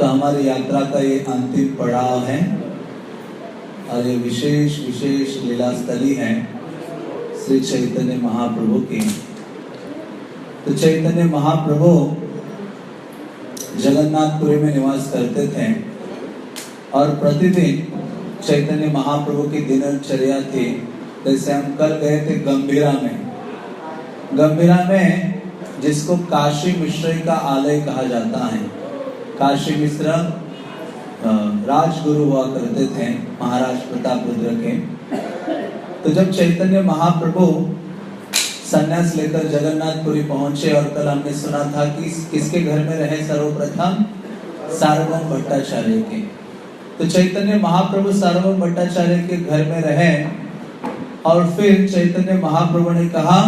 हमारी यात्रा का ये अंतिम पड़ाव है और ये विशेष विशेष लीला स्थली है श्री चैतन्य महाप्रभु की। तो चैतन्य महाप्रभु जगन्नाथपुरी में निवास करते थे और प्रतिदिन चैतन्य महाप्रभु की दिनचर्या थी। जैसे हम कल गए थे गंभीरा में जिसको काशी मिश्र का आलय कहा जाता है। काशी मिश्र राजगुरु हुआ करते थे महाराज प्रतापरुद्र के। तो जब चैतन्य महाप्रभु संन्यास लेकर जगन्नाथपुरी पहुंचे और कल हमने सुना था कि किसके घर में रहे सर्वप्रथम सार्वभौम भट्टाचार्य के। तो चैतन्य महाप्रभु सार्वभौम भट्टाचार्य के घर में रहे और फिर चैतन्य महाप्रभु ने कहा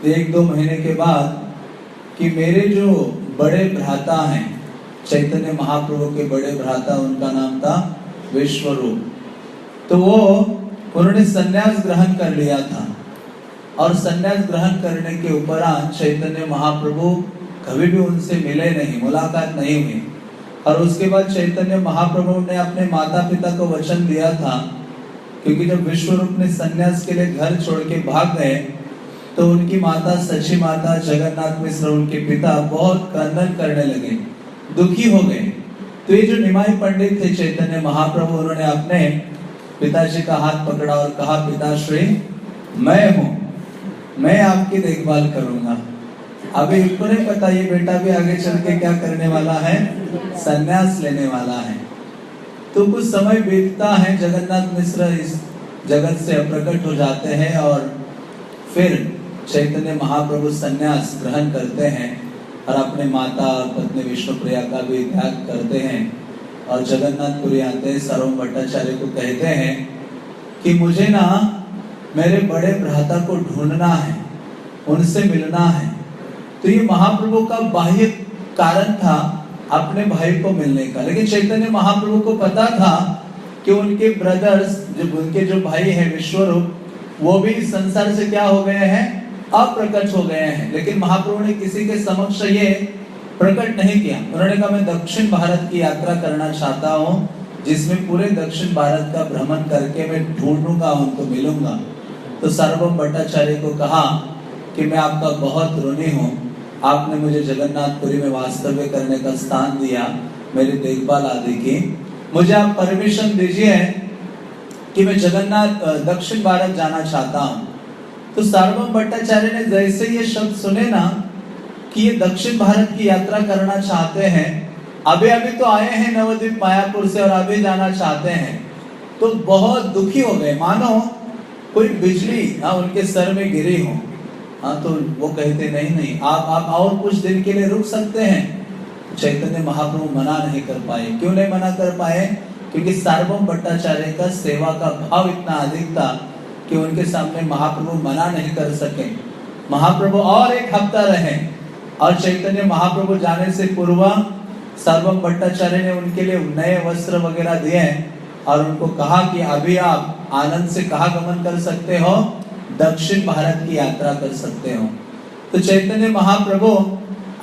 1-2 महीने के बाद कि मेरे जो बड़े भ्राता हैं, चैतन्य महाप्रभु के बड़े भ्राता, उनका नाम था विश्वरूप। तो उन्होंने संन्यास ग्रहण कर लिया था और संन्यास ग्रहण करने के उपरांत चैतन्य महाप्रभु कभी भी उनसे मिले नहीं, मुलाकात नहीं हुई। और उसके बाद चैतन्य महाप्रभु ने अपने माता पिता को वचन दिया था, क्योंकि जब विश्वरूप ने संन्यास के लिए घर छोड़ के भाग गए तो उनकी माता सची माता जगन्नाथ मिश्र, उनके पिता बहुत क्रंदन करने लगे, दुखी हो गए। तो ये जो निमाई पंडित थे चैतन्य महाप्रभु, उन्होंने अपने पिताजी का हाथ पकड़ा और कहा, पिताश्री मैं हूँ, मैं आपकी देखभाल करूंगा। अभी इनको नहीं पता ये बेटा भी आगे चल के क्या करने वाला है, संन्यास लेने वाला है। तो कुछ समय बीतता है, जगन्नाथ मिश्र इस जगत से अप्रकट हो जाते हैं और फिर चैतन्य महाप्रभु संन्यास ग्रहण करते हैं और अपने माता पत्नी विष्णुप्रिया का भी त्याग करते हैं और जगन्नाथपुरी आते हैं। सार्वभौम भट्टाचार्य को कहते हैं कि मुझे ना मेरे बड़े भ्राता को ढूंढना है, उनसे मिलना है। तो ये महाप्रभु का बाह्य कारण था अपने भाई को मिलने का, लेकिन चैतन्य महाप्रभु को पता था कि उनके ब्रदर्स, उनके जो भाई हैं विश्वरूप, वो भी संसार से क्या हो गए हैं, अप्रकट हो गए हैं। लेकिन महाप्रभु ने किसी के समक्ष ये प्रकट नहीं किया। उन्होंने कहा मैं दक्षिण भारत की यात्रा करना चाहता हूँ, जिसमें पूरे दक्षिण भारत का भ्रमण करके मैं ढूंढूंगा, उनको मिलूंगा। तो सार्वभौम भट्टाचार्य को कहा कि मैं आपका बहुत ऋणी हूँ, आपने मुझे जगन्नाथपुरी में वास्तव्य करने का स्थान दिया, मेरी देखभाल आदि की। मुझे आप परमिशन दीजिए कि मैं जगन्नाथ दक्षिण भारत जाना चाहता हूँ। तो सार्वभौम भट्टाचार्य ने जैसे ये शब्द सुने ना कि ये दक्षिण भारत की यात्रा करना चाहते हैं, अभी तो आए हैं नवद्वीप मायापुर से और अभी जाना चाहते हैं, तो बहुत दुखी हो गए, मानो कोई बिजली उनके सर में गिरी हो। तो वो कहते नहीं आप और कुछ दिन के लिए रुक सकते हैं। चैतन्य महाप्रभु मना नहीं कर पाए। क्यों नहीं मना कर पाए? क्योंकि सार्वभौम भट्टाचार्य का सेवा का भाव इतना अधिक था कि उनके सामने महाप्रभु मना नहीं कर सके। महाप्रभु और 1 हफ्ता रहे और चैतन्य महाप्रभु जाने से पूर्व सार्वभौम भट्टाचार्य ने उनके लिए नए वस्त्र वगैरह दिए और उनको कहा कि अभी आप आनंद से कहाँ गमन कर सकते हो, दक्षिण भारत की यात्रा कर सकते हो। तो चैतन्य महाप्रभु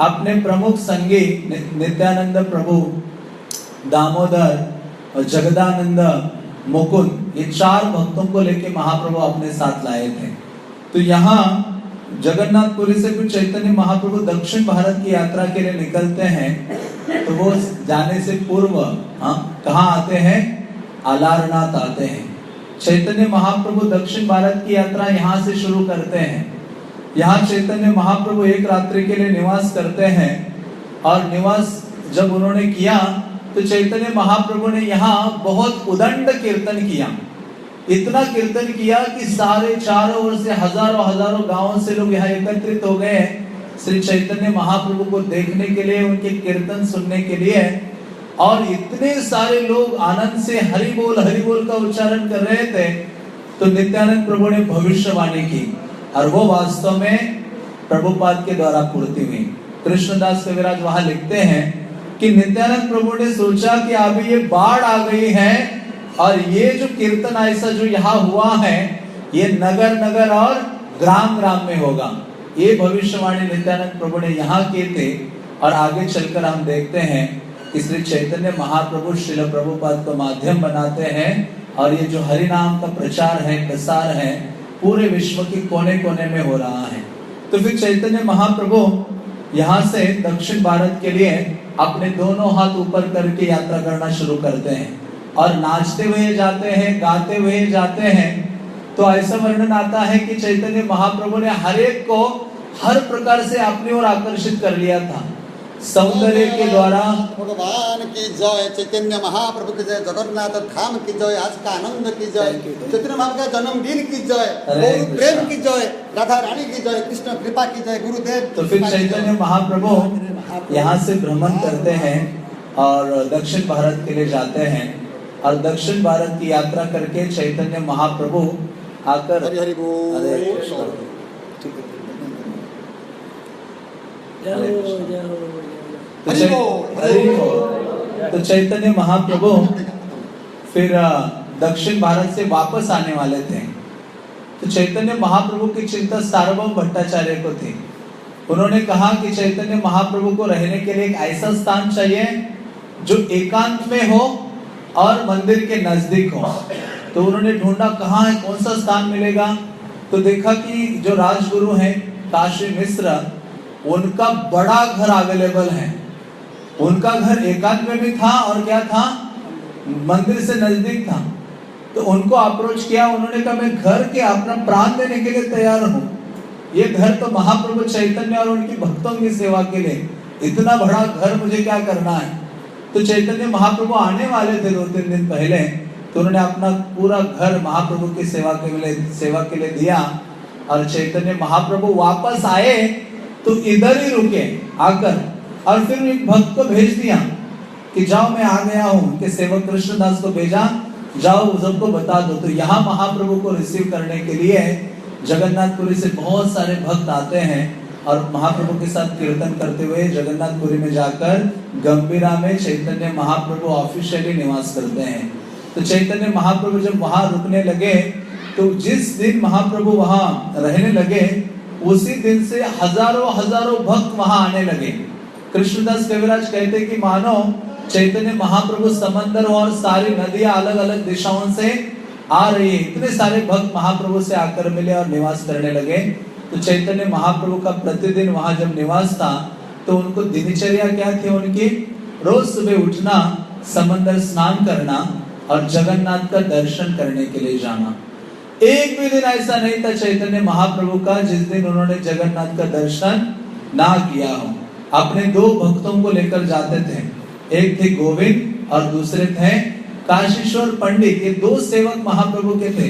अपने प्रमुख संगी नित्यानंद प्रभु, दामोदर और जगदानंद, मुकुंद, ये 4 भक्तों को लेके महाप्रभु अपने साथ लाए थे। तो यहाँ जगन्नाथपुरी से फिर चैतन्य महाप्रभु दक्षिण भारत की यात्रा के लिए निकलते हैं। तो वो जाने से पूर्व कहाँ आते हैं, अलारनाथ आते हैं। चैतन्य महाप्रभु दक्षिण भारत की यात्रा यहाँ से शुरू करते हैं। यहाँ चैतन्य महाप्रभु 1 रात्रि के लिए निवास करते हैं और निवास जब उन्होंने किया तो चैतन्य महाप्रभु ने यहाँ बहुत उदंड कीर्तन किया। इतना कीर्तन किया कि सारे चारों ओर से हजारों गांवों से लोग यहाँ एकत्रित हो गए श्री चैतन्य महाप्रभु को देखने के लिए, उनके कीर्तन सुनने के लिए। और इतने सारे लोग आनंद से हरि बोल का उच्चारण कर रहे थे। तो नित्यानंद प्रभु ने भविष्यवाणी की और वो वास्तव में प्रभुपाद के द्वारा पूर्ति हुई। कृष्णदास कविराज वहां लिखते हैं कि नित्यानंद प्रभु ने सोचा कि अभी ये बाढ़ आ गई है और ये जो कीर्तन ऐसा जो यहाँ हुआ है ये नगर और ग्राम में होगा। ये भविष्यवाणी नित्यानंद प्रभु ने यहाँ किए थे। और आगे चलकर हम देखते हैं कि श्री चैतन्य महाप्रभु श्रील प्रभुपाद को माध्यम बनाते हैं और ये जो हरि नाम का प्रचार है, प्रसार है, पूरे विश्व के कोने कोने में हो रहा है। तो फिर चैतन्य महाप्रभु यहाँ से दक्षिण भारत के लिए अपने दोनों हाथ ऊपर करके यात्रा करना शुरू करते हैं और नाचते हुए जाते हैं, गाते हुए जाते हैं। तो ऐसा वर्णन आता है कि चैतन्य महाप्रभु ने हर एक को हर प्रकार से अपनी ओर आकर्षित कर लिया था, सौंदर्य के द्वारा। भगवान की जय, चैतन्य महाप्रभु की जय, जगन्नाथ धाम की जय, आज का आनंद की जय, चैतन्य महाप्रभु का जन्मदिन की जय, गुरु प्रेम की जय, राधा रानी की जय, कृष्ण कृपा की जय, गुरुदेव। तो फिर चैतन्य महाप्रभु यहाँ से भ्रमण करते हैं और दक्षिण भारत के लिए जाते हैं और दक्षिण भारत की यात्रा करके चैतन्य महाप्रभु आकर हरि बोल। तो चैतन्य महाप्रभु फिर दक्षिण भारत से वापस आने वाले थे। तो चैतन्य महाप्रभु की चिंता सार्वभौम भट्टाचार्य को थी। उन्होंने कहा कि चैतन्य महाप्रभु को रहने के लिए एक ऐसा स्थान चाहिए जो एकांत में हो और मंदिर के नजदीक हो। तो उन्होंने ढूंढा कहाँ है, कौन सा स्थान मिलेगा। तो देखा कि जो राजगुरु हैं काशी मिश्र, उनका बड़ा घर अवेलेबल है। उनका घर एकांत में भी था और क्या था, मंदिर से नजदीक था। तो उनको अप्रोच किया। उन्होंने कहा मैं घर के अपना प्राण देने के लिए तैयार हूँ। ये घर तो महाप्रभु चैतन्य और उनकी भक्तों की सेवा के लिए, इतना बड़ा घर मुझे क्या करना है। तो चैतन्य महाप्रभु आने वाले थे 2-3 दिन पहले। तो उन्होंने अपना पूरा घर महाप्रभु की सेवा के लिए दिया और चैतन्य महाप्रभु वापस आए तो इधर ही रुके आकर और फिर एक भक्त को भेज दिया कि जाओ मैं आ गया हूँ। उनके सेवक कृष्णदास को भेजा, जाओ सबको बता दो। तो यहाँ महाप्रभु को रिसीव करने के लिए जगन्नाथपुरी से बहुत सारे भक्त आते हैं और महाप्रभु के साथ कीर्तन करते हुए जगन्नाथपुरी में जाकर गंभीरा में चैतन्य महाप्रभु ऑफिशियली निवास करते हैं। तो चैतन्य महाप्रभु जब वहां रुकने लगे तो जिस दिन महाप्रभु वहां रहने लगे उसी दिन से हजारों हजारों भक्त वहां आने लगे। कृष्णदास कविराज कहते कि मानो चैतन्य महाप्रभु समंदर और सारी नदियां अलग अलग दिशाओं से आ रही है। इतने सारे भक्त महाप्रभु से आकर मिले और निवास करने लगे। तो चैतन्य महाप्रभु का प्रतिदिन वहां जब निवास था तो उनको दिनचर्या क्या थी उनकी, रोज सुबह उठना, समंदर स्नान करना और जगन्नाथ का दर्शन करने के लिए जाना। एक भी दिन ऐसा नहीं था चैतन्य महाप्रभु का जिस दिन उन्होंने जगन्नाथ का दर्शन ना किया हो। अपने 2 भक्तों को लेकर जाते थे, एक थे गोविंद और दूसरे थे काशीश्वर पंडित। ये 2 सेवक महाप्रभु के थे।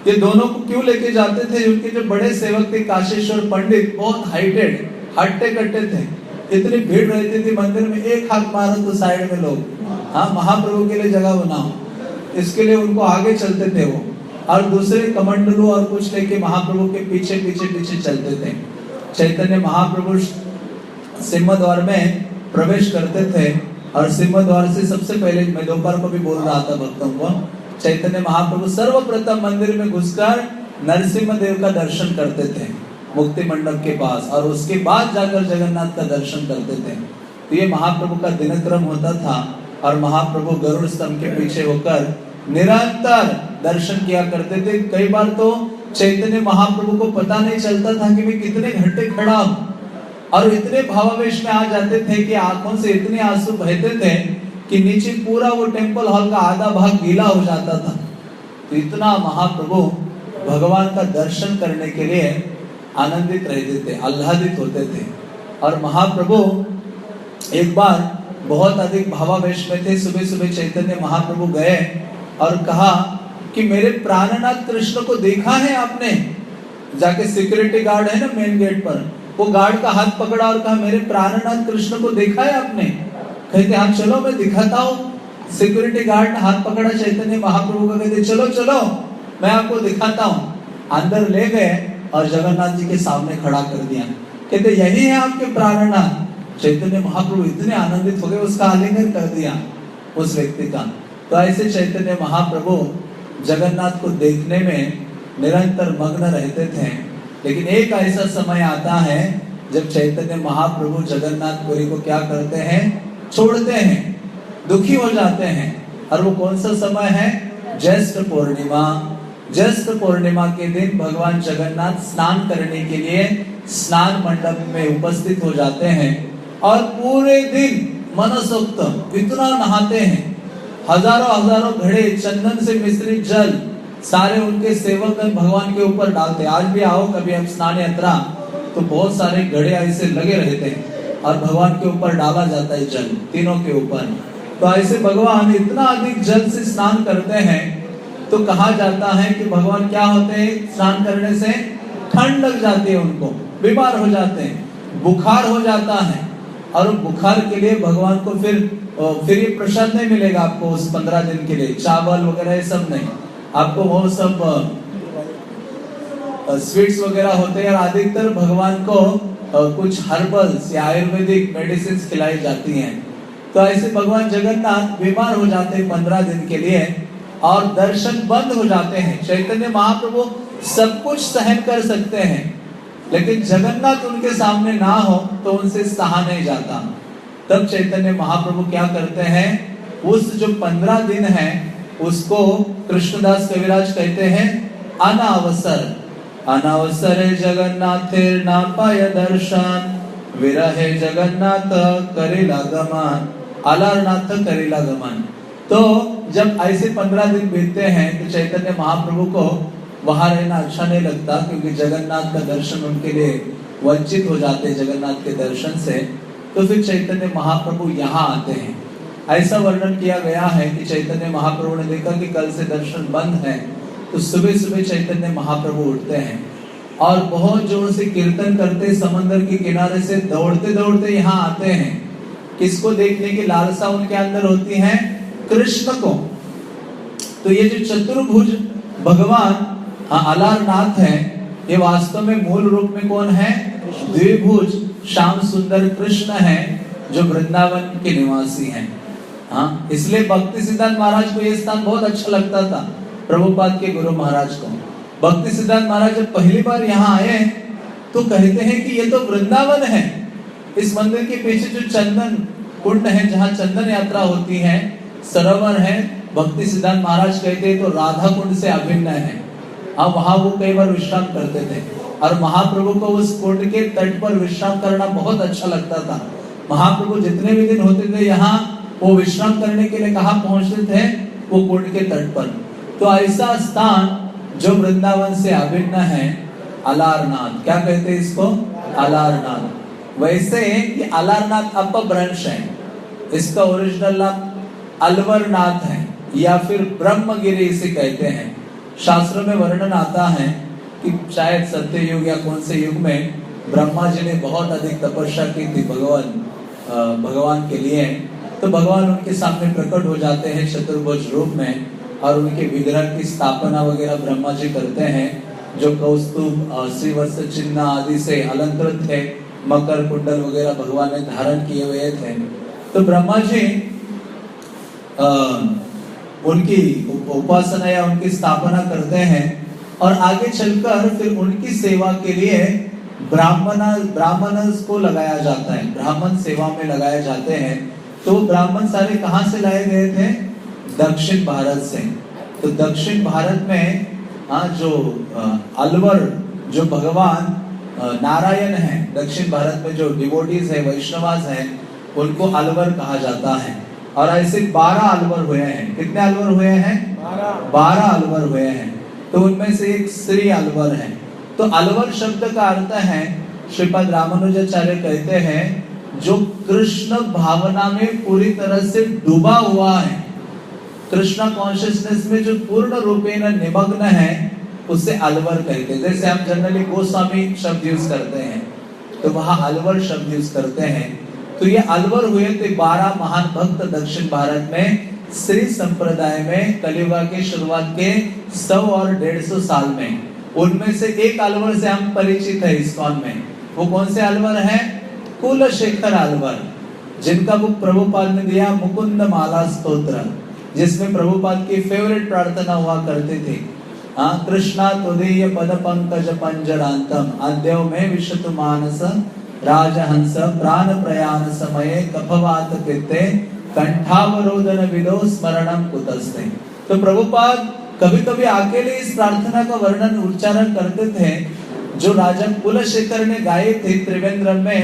ये दोनों को क्यों लेके जाते थे, उनके जो बड़े सेवक थे काशीश्वर पंडित बहुत हाइटेड हट्टे कट्टे थे। इतनी भीड़ रहती थी मंदिर में, एक हाथ मारो तो साइड में लोग, हाँ महाप्रभु के लिए जगह बनाओ, इसके लिए उनको आगे चलते थे वो। और दूसरे कमंडलू और कुछ लेके महाप्रभु के पीछे पीछे पीछे चलते थे। चैतन्य महाप्रभु सिंह द्वार में प्रवेश करते थे और सिंह द्वार से सबसे पहले, मैं दोपहर को भी बोल रहा था भक्तों को, चैतन्य महाप्रभु सर्वप्रथम मंदिर में घुसकर नरसिंह देव का दर्शन करते थे मुक्ति मंडप के पास और उसके बाद जाकर जगन्नाथ का दर्शन करते थे। तो ये महाप्रभु का दिनक्रम होता था और महाप्रभु गरुड़ स्तंभ के पीछे होकर निरंतर दर्शन किया करते थे। कई बार तो चैतन्य महाप्रभु को पता नहीं चलता था कि मैं कितने घंटे खड़ा हूँ और इतने भावावेश में आ जाते थे कि आंखों से इतने आंसू बहते थे कि नीचे पूरा वो टेम्पल हॉल का आधा भाग गीला हो जाता था। तो इतना महाप्रभु भगवान का दर्शन करने के लिए आनंदित रहते थे, आह्लादित होते थे। और महाप्रभु एक बार बहुत अधिक भावावेश में थे। सुबह सुबह चैतन्य महाप्रभु गए और कहा कि मेरे प्राणनाथ कृष्ण को देखा है आपने? जाके सिक्योरिटी गार्ड है ना मेन गेट पर, वो गार्ड का हाथ पकड़ा और कहा मेरे प्राणनाथ कृष्ण को देखा है आपने? कहते हाँ चलो मैं दिखाता हूँ। सिक्योरिटी गार्ड ने हाथ पकड़ा चैतन्य महाप्रभु का, कहते चलो चलो मैं आपको दिखाता हूँ। अंदर ले गए और जगन्नाथ जी के सामने खड़ा कर दिया। कहते यही है आपके प्राणनाथ। चैतन्य महाप्रभु इतने आनंदित हो गए, उसका आलिंगन कर दिया उस व्यक्ति का। तो ऐसे चैतन्य महाप्रभु जगन्नाथ को देखने में निरंतर मग्न रहते थे। लेकिन एक ऐसा समय आता है जब चैतन्य महाप्रभु जगन्नाथपुरी को क्या करते हैं, छोड़ते हैं, दुखी हो जाते हैं। और वो कौन सा समय है? ज्येष्ठ पूर्णिमा। ज्येष्ठ पूर्णिमा के दिन भगवान जगन्नाथ स्नान करने के लिए स्नान मंडप में उपस्थित हो जाते हैं और पूरे दिन मनसोक्त इतना नहाते हैं। हजारों हजारों घड़े चंदन से मिश्रित जल सारे उनके सेवक भगवान के ऊपर डालते। आज भी आओ कभी हम स्नान यात्रा, तो बहुत सारे घड़े ऐसे लगे रहते हैं और भगवान के ऊपर डाला जाता है जल, तीनों के ऊपर। तो ऐसे भगवान इतना अधिक जल से स्नान करते हैं, तो कहा जाता है कि भगवान क्या होते हैं, स्नान करने से ठंड लग जाती है, उनको बीमार हो जाते हैं, बुखार हो जाता है। और बुखार के लिए भगवान को फिर ये प्रसाद नहीं मिलेगा आपको उस 15 दिन के लिए, चावल वगैरह ये सब नहीं, आपको वो सब स्वीट्स वगैरह होते हैं। और अधिकतर भगवान को कुछ हर्बल्स या आयुर्वेदिक मेडिसिन खिलाई जाती हैं। तो ऐसे भगवान जगन्नाथ बीमार हो जाते हैं 15 दिन के लिए और दर्शन बंद हो जाते हैं। चैतन्य महाप्रभु सब कुछ सहन कर सकते हैं, लेकिन जगन्नाथ उनके सामने ना हो तो उनसे सहा नहीं जाता। तब चैतन्य महाप्रभु क्या करते हैं, उस जो 15 दिन है उसको कृष्णदास कविराज कहते हैं अनावसर। अनावसरे जगन्नाथेर ना पाय दर्शन, विरहे जगन्नाथ करेला गमन, अलारनाथ करेला गमन। तो जब ऐसे 15 दिन बीतते हैं तो चैतन्य महाप्रभु को वहां रहना अच्छा नहीं लगता, क्योंकि जगन्नाथ का दर्शन उनके लिए वंचित हो जाते हैं जगन्नाथ के दर्शन से। तो फिर चैतन्य महाप्रभु यहाँ आते हैं। ऐसा वर्णन किया गया है कि चैतन्य महाप्रभु ने देखा कि कल से दर्शन बंद है, तो सुबह सुबह चैतन्य महाप्रभु उठते हैं और बहुत जोर से कीर्तन करते समंदर के किनारे से दौड़ते दौड़ते यहाँ आते हैं। किसको देखने की लालसा उनके अंदर होती है? कृष्ण को। तो ये जो चतुर्भुज भगवान अलारनाथ है, ये वास्तव में मूल रूप में कौन है? द्विभुज श्याम सुंदर कृष्ण है, जो वृंदावन के निवासी हैं। हाँ, इसलिए भक्ति सिद्धांत महाराज को ये स्थान बहुत अच्छा लगता था, प्रभुपाद के गुरु महाराज को। भक्ति सिद्धांत महाराज जब पहली बार यहाँ आए तो कहते हैं कि ये तो वृंदावन है। इस मंदिर के पीछे जो चंदन कुंड है, जहाँ चंदन यात्रा होती है, सरोवर है, भक्ति सिद्धांत महाराज कहते हैं तो राधा कुंड से अभिन्न है। हाँ, वहां वो कई बार विश्राम करते थे और महाप्रभु को उस कुंड के तट पर विश्राम करना बहुत अच्छा लगता था। महाप्रभु जितने भी दिन होते थे यहाँ, वो विश्राम करने के लिए कहाँ पहुंचते थे? वो कुंड के तट पर। तो ऐसा स्थान जो वृंदावन से अभिन्न है, अलारनाथ, क्या कहते हैं इसको? अलारनाथ। वैसे ये अलारनाथ अपभ्रंश है, इसका ओरिजिनल नाम अलवरनाथ है या फिर ब्रह्मगिरी इसे कहते हैं। शास्त्रों में वर्णन आता है कि शायद सत्य युग या कौन से युग में ब्रह्मा जी ने बहुत अधिक तपस्या की थी भगवान के लिए। तो भगवान उनके सामने प्रकट हो जाते हैं चतुर्भुज रूप में और उनके विग्रह की स्थापना वगैरह ब्रह्मा जी करते हैं, जो कौस्तुभ श्रीवत्स चिन्ह आदि से अलंकृत थे, मकर कुंडल वगैरह भगवान ने धारण किए हुए थे। तो ब्रह्मा जी उनकी उपासना या उनकी स्थापना करते हैं और आगे चलकर फिर उनकी सेवा के लिए ब्राह्मण को लगाया जाता है, ब्राह्मण सेवा में लगाए जाते हैं। तो ब्राह्मण सारे कहाँ से लाए गए थे? दक्षिण भारत से। तो दक्षिण भारत में जो अलवर जो भगवान नारायण है, दक्षिण भारत में जो डिवोटीज है, वैष्णवास है, उनको अलवर कहा जाता है। और ऐसे 12 अलवर हुए हैं। कितने अलवर हुए हैं? 12 अलवर हुए हैं। तो उनमें से एक श्री अलवर है। तो अलवर शब्द का अर्थ है, श्रीपद रामानुजाचार्य कहते हैं, जो कृष्ण भावना में पूरी तरह से डूबा हुआ है, कृष्ण कॉन्शियसनेस में जो पूर्ण रूपेण निमग्न है, उसे अलवर कहते हैं। जैसे हम जनरली गोस्वामी शब्द यूज करते हैं, तो वहां अलवर शब्द यूज करते हैं। तो ये अलवर हुए थे 12 महान भक्त दक्षिण भारत में, श्री संप्रदाय में कलियुग के शुरुआत के 100 और 150 साल में। उनमें से एक अलवर से हम परिचित है इस्कॉन में। वो कौन से अलवर है? कुलशेखर अलवर, जिनका बुक प्रभुपाद ने दिया मुकुंद माला स्तोत्र, जिसमें प्रभुपाद की फेवरेट प्रार्थना हुआ करती थी, कृष्णा तुदीय पद पंकज पंजरांतम अद्यव में विशतु मानस राजहंस प्राण प्रयाण समये कफवात पित्ते कंठावरोधन विदो स्मरणम कुतस्ते। तो प्रभुपाद कभी कभी अकेले इस प्रार्थना का वर्णन उच्चारण करते थे जो राजा कुलशेखर ने गाए थे त्रिवेंद्रम में,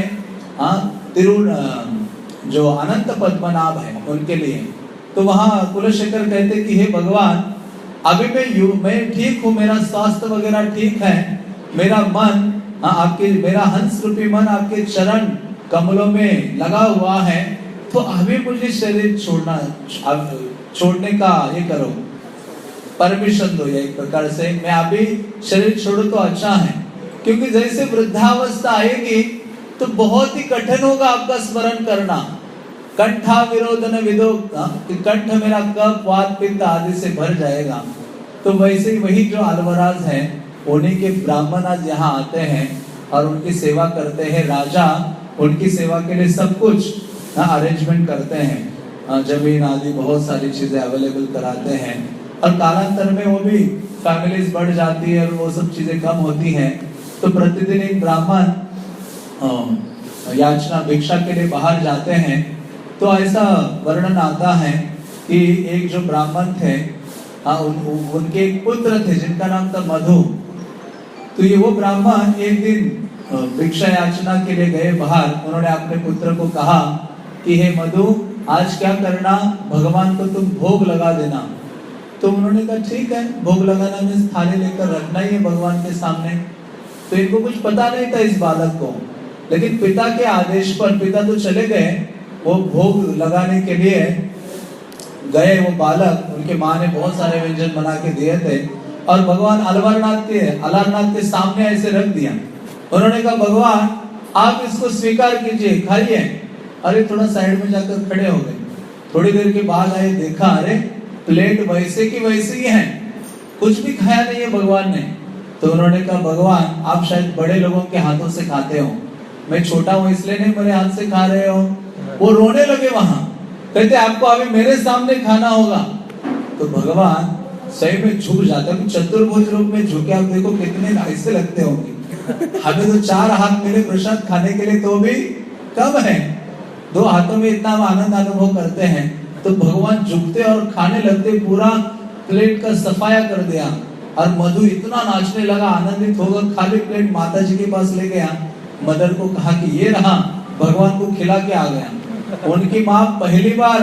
जो अनंत पद्मनाभ है उनके लिए। तो वहां कुलशेखर कहते कि हे भगवान, अभी मैं ठीक हूँ, मेरा स्वास्थ्य वगैरह ठीक है, मेरा मन आपके, मेरा हंस रूपी मन आपके चरण कमलों में लगा हुआ है, तो अभी मुझे शरीर छोड़ने का ये करो, परमिशन दो। एक प्रकार से मैं अभी शरीर छोड़ू तो अच्छा है, क्योंकि जैसे वृद्धावस्था आएगी तो बहुत ही कठिन होगा आपका स्मरण करना। कंठा विरोधन विदो, कंठ मेरा कफ वात पित्त आदि से भर जाएगा। तो वैसे ही वही जो अलवराज है, उन्हीं के ब्राह्मण आज यहाँ आते हैं और उनकी सेवा करते हैं। राजा उनकी सेवा के लिए सब कुछ अरेंजमेंट करते हैं, जमीन आदि बहुत सारी चीजें अवेलेबल कराते हैं। और कालांतर में वो भी फैमिलीज बढ़ जाती है और वो सब चीजें कम होती हैं। तो प्रतिदिन एक ब्राह्मण याचना भिक्षा के लिए बाहर जाते हैं। तो ऐसा वर्णन आता है कि एक जो ब्राह्मण थे, उनके एक पुत्र थे जिनका नाम था मधु। तो ये वो ब्राह्मण एक दिन भिक्षा याचना के लिए गए बाहर। उन्होंने अपने पुत्र को कहा कि हे मधु, आज क्या करना, भगवान को तुम भोग लगा देना। तो उन्होंने कहा ठीक है, भोग लगाना में थाली लेकर रखना ही है भगवान के सामने। तो इनको कुछ पता नहीं था इस बालक को, लेकिन पिता के आदेश पर पिता तो चले गए, वो भोग लगाने के लिए गए। वो बालक, उनके माँ ने बहुत सारे व्यंजन बना के दिए थे और भगवान अलारनाथ के सामने ऐसे रख दिया। उन्होंने कहा भगवान आप इसको स्वीकार कीजिए, खाइए। अरे थोड़ा साइड में जाकर खड़े हो गए। थोड़ी देर के बाद आए, देखा अरे प्लेट वैसे की वैसे ही है, कुछ भी खाया नहीं है भगवान ने। तो उन्होंने कहा भगवान आप शायद बड़े लोगों के हाथों से खाते हो, मैं छोटा हूँ इसलिए नहीं मेरे हाथ से खा रहे हो। वो रोने लगे वहां, कहते आपको अभी मेरे सामने खाना होगा। तो भगवान सही में झुक जाते हैं, चतुर्भुज रूप में झुके। आप देखो कितने ऐसे लगते होंगे। हमें तो 4 हाथ मिले प्रसाद खाने के लिए तो भी कम है, 2 हाथों में इतना आनंद अनुभव करते हैं। तो भगवान झुकते और खाने लगते, पूरा प्लेट का सफाया कर दिया। और मधु इतना नाचने लगा, आनंदित होकर खाली प्लेट माता जी के पास ले गया। मदर को कहा कि ये रहा, भगवान को खिला के आ गया। उनकी माँ पहली बार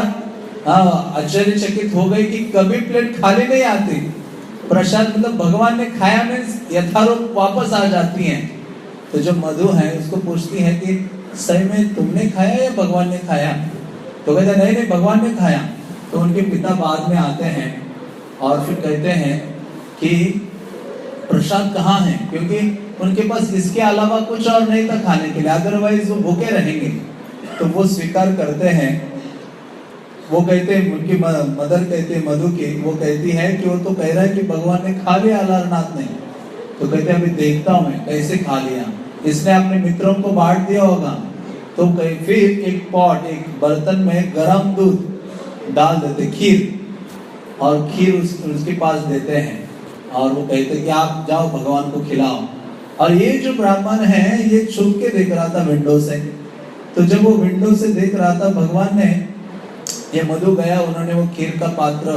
आश्चर्यचकित हो गई कि कभी प्लेट खाली नहीं आती। प्रसाद मतलब भगवान ने खाया में यथारूप वापस आ जाती हैं। तो जो मधु है उसको पूछती है कि सही में तुमने खाया या भगवान ने खाया? तो कहते नहीं नहीं भगवान ने खाया। तो उनके पिता बाद में आते हैं और फिर कहते हैं कि प्रसाद कहाँ है, क्योंकि उनके पास इसके अलावा कुछ और नहीं था खाने के लिए, अदरवाइज वो भूखे रहेंगे। तो वो स्वीकार करते हैं। वो कहते हैं, उनकी मदर कहती है मधु की, वो कहती है कि वो तो कह रहा है कि भगवान ने खा लिया अलारनाथ ने। तो कहते हैं अभी देखता हूँ मैं कैसे खा लिया, इसने अपने मित्रों को बांट दिया होगा। तो फिर एक पॉट, एक बर्तन में गरम दूध डाल देते, खीर, और खीर उसके पास देते हैं और वो कहते हैं कि आप जाओ भगवान को खिलाओ। और ये जो ब्राह्मण है ये छुप के देख रहा था विंडो से। तो जब वो विंडो से देख रहा था, भगवान ने, ये मधु गया, उन्होंने वो खीर का पात्र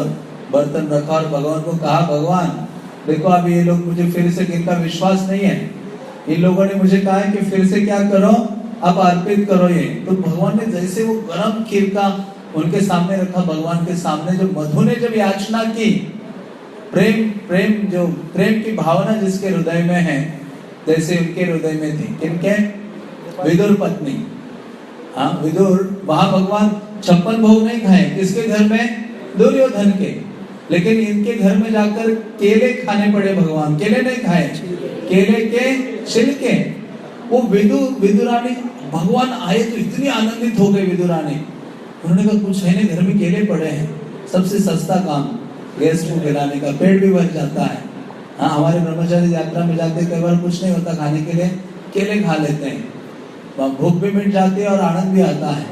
बर्तन रखा और भगवान को कहा भगवान देखो अभी ये लोग मुझे फिर से, इनका विश्वास नहीं है, इन लोगों ने मुझे कहा है कि फिर से क्या करो, अब अर्पित करो ये। तो भगवान ने जैसे वो गरम खीर का उनके सामने रखा, भगवान के सामने, जो मधु ने जब याचना की, प्रेम की भावना जिसके हृदय में है, जैसे उनके हृदय में थी, किनके? विदुर पत्नी। हाँ, विदुर, वहां भगवान 56 भोग नहीं खाए, किसके घर में? दुर्योधन के। लेकिन इनके घर में जाकर केले खाने पड़े भगवान, केले नहीं खाए, केले के छिलके। वो विदुरानी, भगवान आए तो इतनी आनंदित हो गई विदुरानी। उन्होंने कहा कुछ है नहीं, घर में केले पड़े हैं, सबसे सस्ता काम गैस को गिराने का, पेट भी भर जाता है। हाँ, हमारे ब्रह्मचारी यात्रा में जाते कई बार कुछ नहीं होता खाने के लिए, केले खा लेते हैं, भूख भी मिट जाती है और आनंद भी आता है।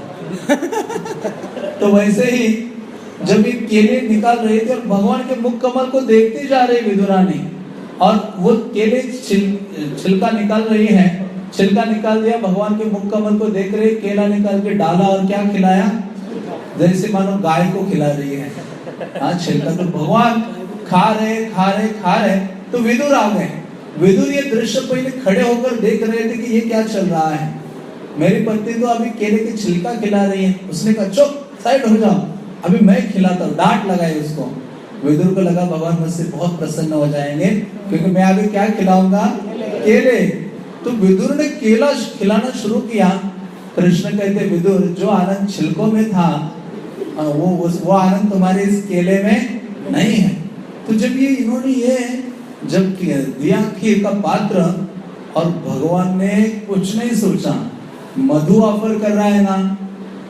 तो वैसे ही जब ये केले निकाल रहे थे और भगवान के मुख कमल को देखते जा रहे विदुरानी, और वो केले छिलका निकाल रही है, छिलका निकाल दिया, भगवान के मुख कमल को देख रहे, केला निकाल के डाला और क्या खिलाया, जैसे मानो गाय को खिला रही है। हाँ, छिलका तो भगवान खा रहे। तो विदुर आ गए। विदुर ये दृश्य पहले खड़े होकर देख रहे थे कि ये क्या चल रहा है, मेरी पत्नी तो अभी केले की छिलका खिला रही है। उसने कहा चुप, साइड हो जाओ, अभी मैं खिलाता हूँ। डांट लगाई उसको। विदुर को लगा भगवान मुझसे बहुत प्रसन्न हो जाएंगे क्योंकि मैं अभी क्या खिलाऊंगा, केले। तो विदुर ने केला खिलाना शुरू किया। कृष्ण कहते विदुर, जो आनंद छिलकों में था वो आनंद तुम्हारे इस केले में नहीं है। तो जब इन्होंने जब दिया खीर का पात्र और भगवान ने कुछ नहीं सोचा, मधु ऑफर कर रहा है ना,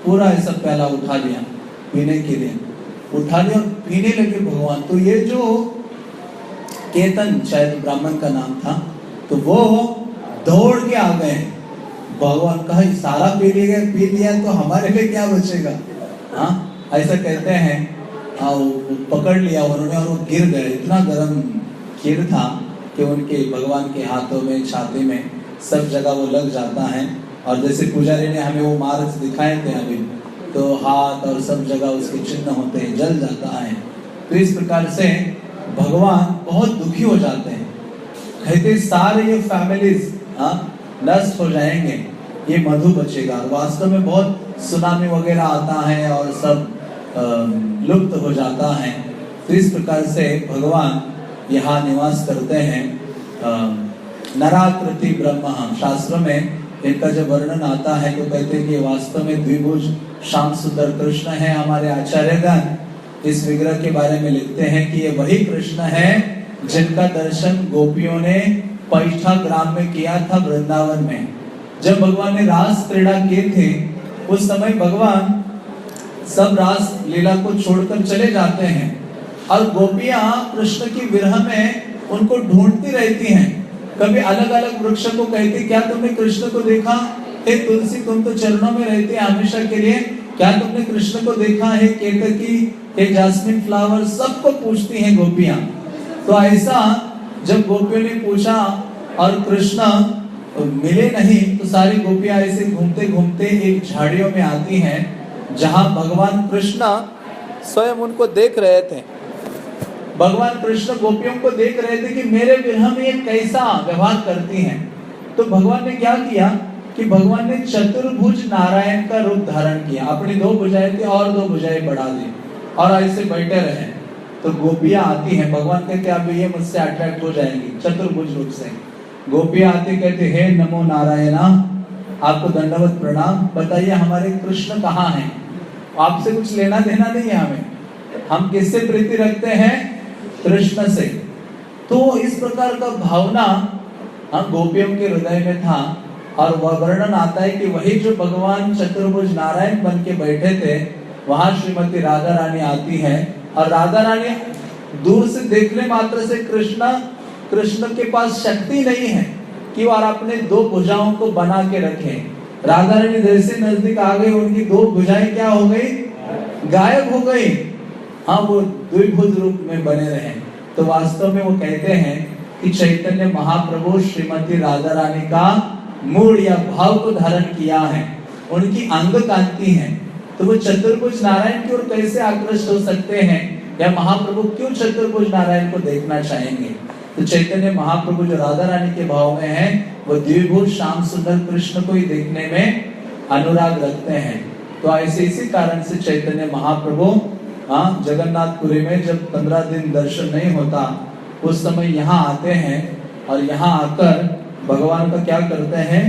पूरा ऐसा प्याला उठा लिया पीने के लिए, उठा लिया और पीने लगे भगवान। तो ये जो केतन, शायद ब्राह्मण का नाम था, तो वो दौड़ के आ गए। भगवान कहा सारा पी लिया तो हमारे लिए क्या बचेगा। हाँ, ऐसा कहते हैं। पकड़ लिया उन्होंने और वो गिर गए। इतना गर्म खीर था कि उनके भगवान के हाथों में, छाती में, सब जगह वो लग जाता है। और जैसे पुजारी ने हमें वो मार्क्स दिखाए थे अभी, तो हाथ और सब जगह उसके चिन्ह होते हैं, जल जाता है। तो इस प्रकार से भगवान बहुत दुखी हो जाते हैं। कहते सारे ये फैमिलीज नष्ट हो जाएंगे, ये मधु बचेगा। वास्तव में बहुत सुनामी वगैरह आता है और सब लुप्त हो जाता है। तो इस प्रकार से भगवान यहाँ निवास करते हैं। नराकृति ब्रह्म, शास्त्र में इनका जब वर्णन आता है तो कहते हैं कि वास्तव में द्विभुज श्याम सुंदर कृष्ण है। हमारे आचार्यगण इस विग्रह के बारे में लिखते हैं कि ये वही कृष्ण है जिनका दर्शन गोपियों ने पैठा ग्राम में किया था, वृंदावन में। जब भगवान ने रास क्रीड़ा किए थे, उस समय भगवान सब रास लीला को छोड़कर चले जाते हैं और गोपियां कृष्ण की विरह में उनको ढूंढती रहती हैं। कभी अलग अलग वृक्ष को कहती, क्या तुमने कृष्ण को देखा? हे तुलसी, तुम तो चरणों में रहते हैं हमेशा के लिए, क्या तुमने कृष्ण को देखा है? केतकी, हे जास्मिन फ्लावर, सबको पूछती हैं गोपियां। तो ऐसा जब गोपियों ने पूछा और कृष्ण मिले नहीं, तो सारी गोपियां ऐसे घूमते घूमते एक झाड़ियों में आती हैं जहां भगवान कृष्ण स्वयं उनको देख रहे थे। भगवान कृष्ण गोपियों को देख रहे थे कि मेरे विरह में ये कैसा व्यवहार करती हैं। तो भगवान ने क्या किया कि भगवान ने चतुर्भुज नारायण का रूप धारण किया। अपनी 2 भुजाएं थी और 2 भुजाएं बढ़ा दी और ऐसे बैठे रहे। तो गोपियां आती हैं, भगवान कहते अब ये मुझसे अट्रैक्ट हो जाएंगी चतुर्भुज रूप से। गोपियां आती कहते हे नमो नारायणा, आपको दंडवत प्रणाम। बताइए हमारे कृष्ण कहाँ हैं? आपसे कुछ लेना देना नहीं है हमें, हम किससे प्रीति रखते हैं? कृष्ण से। तो इस प्रकार का भावना हम गोपियों के हृदय में था। और वह वर्णन आता है कि वही जो भगवान चतुर्भुज नारायण बन के बैठे थे, वहां श्रीमती राधा रानी आती है और राधा रानी दूर से देखने मात्र से कृष्ण के पास शक्ति नहीं है कि वो अपने 2 भुजाओं को बना के रखे। राधा रानी जैसे नजदीक आ गई, उनकी 2 भुजाएं क्या हो गई? गायब हो गई। हाँ, वो द्विभुज रूप में बने रहे। तो वास्तव में वो कहते हैं कि चैतन्य महाप्रभु श्रीमती राधा रानी का मूड या भाव को धारण किया है, उनकी अंग कांति है। तो वो चतुर्भुज नारायण की ओर कैसे आकृष्ट हो सकते हैं, या महाप्रभु क्यों चतुर्भुज नारायण को देखना चाहेंगे? तो चैतन्य महाप्रभु जो राधा रानी के भाव में है, वो द्विभुज श्याम सुंदर कृष्ण को ही देखने में अनुराग रखते हैं। तो ऐसे इसी कारण से चैतन्य महाप्रभु जगन्नाथपुरी में जब 15 दिन दर्शन नहीं होता, उस समय यहाँ आते हैं और यहाँ आकर भगवान का क्या करते हैं?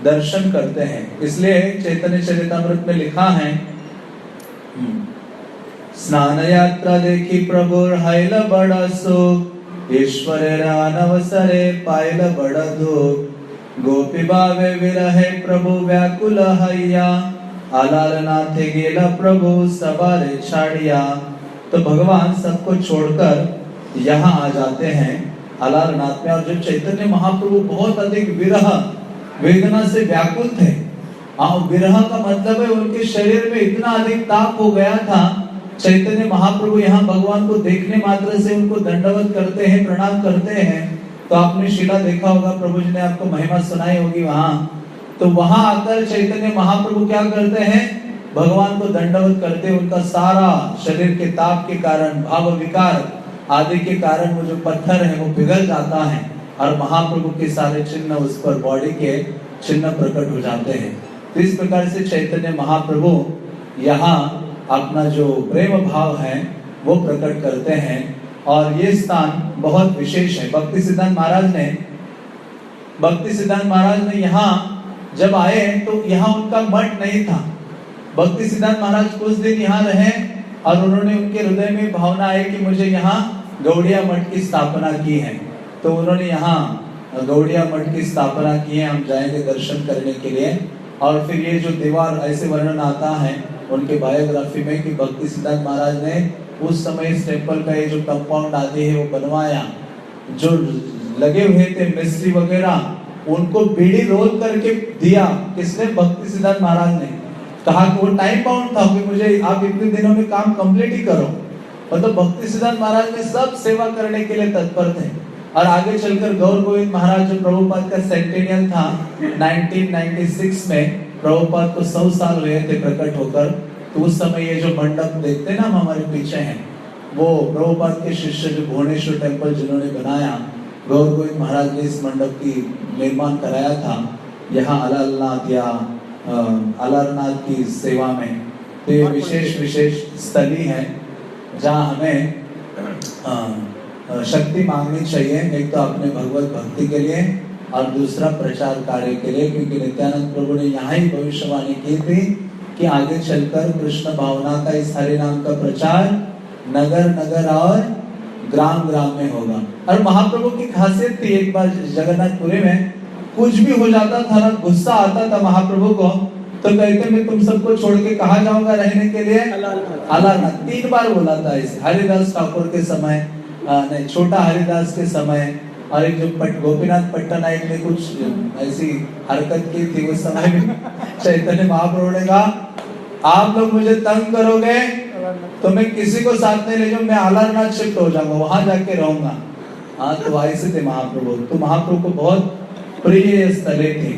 दर्शन करते हैं। इसलिए चैतन्य चरितामृत में लिखा है, स्नान यात्रा देखी प्रभुर हैल बड़ा सुख, ईश्वरेर अनवसरे पाइल बड़ा दुख, गोपी बावे विरहे प्रभु व्याकुल हैया, आलालनाथे गेला प्रभु सवारे छाड़िया। तो भगवान सबको छोड़कर यहाँ आ जाते हैं आलालनाथ में। और जब चैतन्य महाप्रभु बहुत अधिक विरह वेदना से व्याकुल थे, विरह का मतलब है उनके शरीर में इतना अधिक ताप हो गया था, चैतन्य महाप्रभु यहाँ भगवान को देखने मात्र से उनको दंडवत करते हैं, प्रणाम करते हैं तो आपने शिला देखा होगा, प्रभु जी ने आपको महिमा सुनाई होगी वहां। तो वहां आकर चैतन्य महाप्रभु क्या करते हैं, भगवान को दंडवत करते, उनका सारा शरीर के ताप के कारण, भाव विकार आदि के कारण वो जो पत्थर है वो पिघल जाता है और महाप्रभु के सारे चिन्ह उस पर, बॉडी के चिन्ह प्रकट हो जाते हैं। तो इस प्रकार से चैतन्य महाप्रभु यहाँ अपना जो प्रेम भाव है वो प्रकट करते हैं। और ये स्थान बहुत विशेष है। भक्ति सिद्धांत महाराज ने यहाँ जब आए तो यहाँ उनका मठ नहीं था। भक्ति सिद्धांत महाराज कुछ दिन यहाँ रहे और उन्होंने, उनके हृदय में भावना आई कि मुझे यहाँ गौड़िया मठ की स्थापना की है। तो उन्होंने यहाँ गौड़िया मठ की स्थापना की है। हम जाएंगे दर्शन करने के लिए। और फिर ये जो दीवार, ऐसे वर्णन आता है उनके बायोग्राफी में कि भक्ति सिद्धांत महाराज ने उस समय इस टेम्पल का ये जो कंपाउंड आदि है वो बनवाया। जो लगे हुए थे मिस्त्री वगैरह, उनको बीड़ी रोल करके दिया। किसने? भक्ति सिद्धांत महाराज ने। कहा कि वो टाइम बाउंड था कि मुझे आप इतने दिनों में काम कंप्लीट ही करो। मतलब भक्ति सिद्धांत महाराज ने सब सेवा करने के लिए तत्पर थे। और आगे चलकर गौर गोविंद महाराज जो प्रभुपाद का सेंटेनियल था 1996 में, प्रभुपाद को 100 साल हुए थे प्रकट होकर। तो उस समय ये जो मंडप देखते ना हमारे पीछे हैं, वो प्रभुपाद के शिष्य जो भुवनेश्वर टेम्पल जिन्होंने बनाया, गौर गोविंद महाराज ने इस मंडप की निर्माण कराया था यहाँ अलारनाथ या अलारनाथ की सेवा में। तो ये विशेष स्थली है जहाँ हमें शक्ति मांगनी चाहिए। एक तो अपने भगवत भक्ति के लिए और दूसरा प्रचार कार्य के लिए, क्योंकि नित्यानंद प्रभु ने यहाँ ही भविष्यवाणी की थी कि आगे चलकर कृष्ण भावना का, इस हरि नाम का प्रचार नगर नगर और ग्राम ग्राम में होगा। और महाप्रभु की खासियत थी, एक बार जगन्नाथपुरी में कुछ भी हो जाता था ना, गुस्सा आता था महाप्रभु को, तो कहते मैं तुम सबको छोड़ के कहाँ जाऊंगा रहने के लिए? अलारनाथ। 3 बार बोला था इसे। हरिदास ठाकुर के समय, नहीं, छोटा हरिदास के समय, और एक जो गोपीनाथ पट्टनायक ने कुछ ऐसी हरकत की थी उस समय भी चैतन्य महाप्रभु ने कहा आप लोग मुझे तंग करोगे तो मैं किसी को साथ नहीं ले जाऊं, मैं अलारनाथ शिफ्ट हो जाऊंगा, वहां जाके रहूंगा। हाँ, तो ऐसे थे महाप्रभु। तो महाप्रभु को बहुत प्रिय स्थले थी।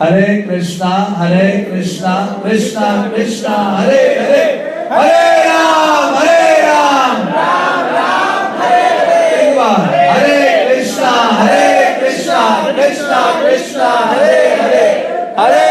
हरे कृष्णा कृष्णा कृष्णा हरे हरे, हरे राम राम राम हरे हरे कृष्णा कृष्णा कृष्णा हरे हरे, हरे